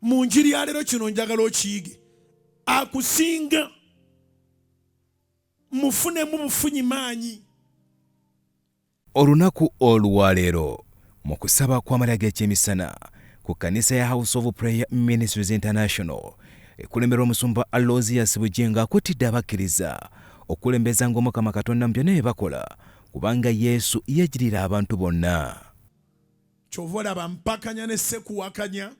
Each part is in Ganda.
mu njiri ya leero kino njagala okiyige akusinga mufunemu bufunyi maanyi. Olunaku olwaleero mu kusaba kw'amalya g'ekyemisana ku kkanisa ya House of Prayer Ministries International ekulembera omusumba Aloysius Bugingo akuutidde abakkiriza okulembezanga Omukama Katonda mu byonna bye bakola kubanga Yesu yajjirira abantu bonna. Kyova olaba mpakanya ne sekuwakanya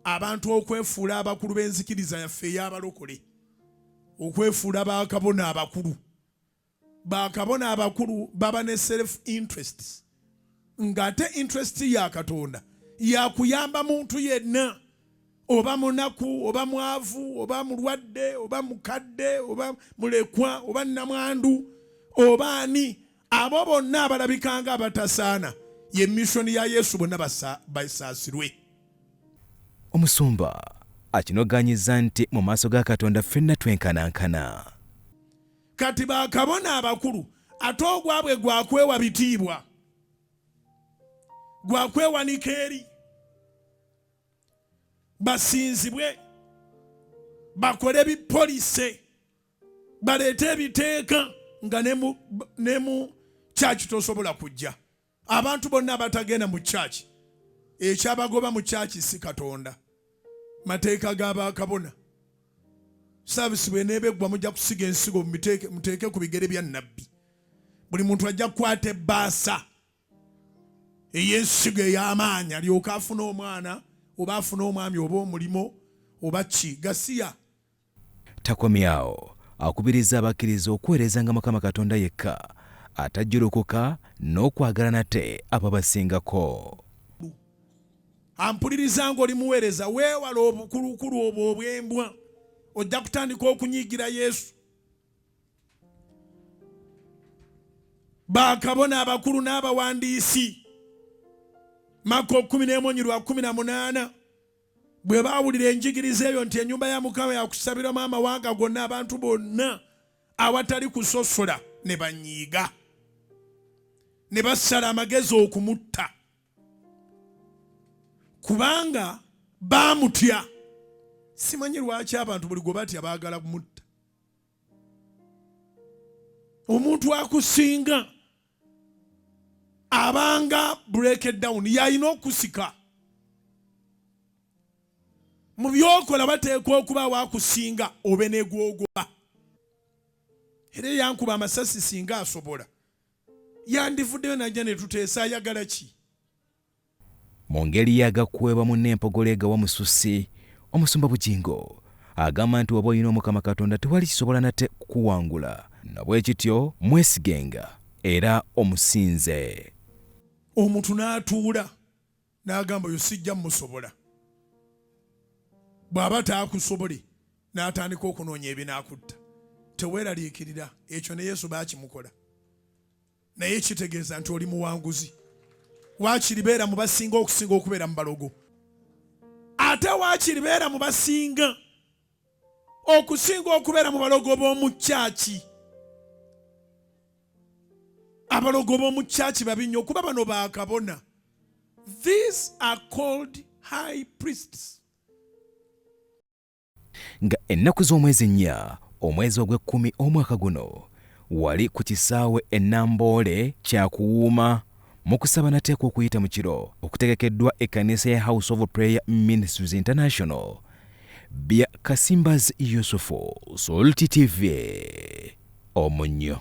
abantu okwefuula abakulu b'enzikiriza yaffe ey'abalokole, okwefuula bakabona abakulu. Bakabona abakulu baba ne self interest ng'ate interest ya Katonda yakuyamba muntu yenna, oba munaku oba mwavu oba mulwadde oba mukadde oba mulekwa oba namwandu oba ani, abo bonna abalabikanga abatasaana ye mission ya Yesu bonna basaasirwe. Omusumba akinoganyiza nti mu maaso ga Katonda ffenna twenkanankana. Kati bakabona abakulu ate ogwabwe gwakwewa bitiibwa, gwakwewanika eri, basinzibwe, bakole bipolise, baleete ebiteeka nga ne mu kyaki tosobola kujja. Abantu bonna abatagenda mu kyaki, ekyabagoba mu kyaki si Katonda, mateeka g'abakabona. Service bwenebeggwa mujja kusiga ensigo muteeke ku bigere bya nnabbi. Buli muntu ajja kukwata ebbaasa ey'ensigo ey'amaanyi alyoka afuna omwana oba afuna omwami oba omulimo oba ki gasiya. Takomyawo akubiriza abakkiriza okuweerezanga Mukama Katonda yekka atajjulukuka n'okwagala nate ababasingako. Ampuliriza ng'oli muweereza weewala obukulukulu obwo obw'embwa, ojja kutandika okunyiigira Yesu. Bakabona abakulu n'abawandiisi Maka 11:18 bwe baawulira enjigiriza eyo nti ennyumba ya Mukama yakusabiramu amawanga gonna abantu bonna awatali kusosola, ne banyiiga ne basala amagezi okumutta kubanga baamutya. Simanyi lwaki abantu buli gwe batya baagala kumutta. Omuntu akusinga abanga break it down yalina okusika mu byokola, bateekwa okuba wakusinga obe negwogoba. Era yankuba amasasi singa asobola yandivuddeyo najja ne tuteesa ayagala ki. Mu ngeri yagakweba mu n'empogole gawa mususi, Omusumba Bugingo agamba nti oba olina Omukama Katonda tewali kisobola nate kukuwangula, na bwe kityo mwesigenga era omusinze. Omuntu n'atuula n'agamba oyo sijja musobola. Bw'aba taakusobole n'atandika okunoonya ebinaakutta, teweeraliikirira, ekyo ne Yesu baakimukola. Naye kitegeeza nti oli muwanguzi. Waakiribeera mu basinga okusinga okubeera mu balogo, ate waakiribeera mu basinga okusinga okubeera mu balogo b'omu kyaki. Abalogo b'omu kyaki babi nnyo okuba bano bakabona. These are called high priests. Nga ennaku z'omwezi 4 omwezi ogw'ekkumi omwaka guno wali ku kisaawe e Namboole kyakuwuuma mu kusaba nateekwa okuyita mu kiro okutegekeddwa ekkanisa ya House of Prayer Ministries International. Bya Kasimbazi Yusufu, Salt TV, Omunyo.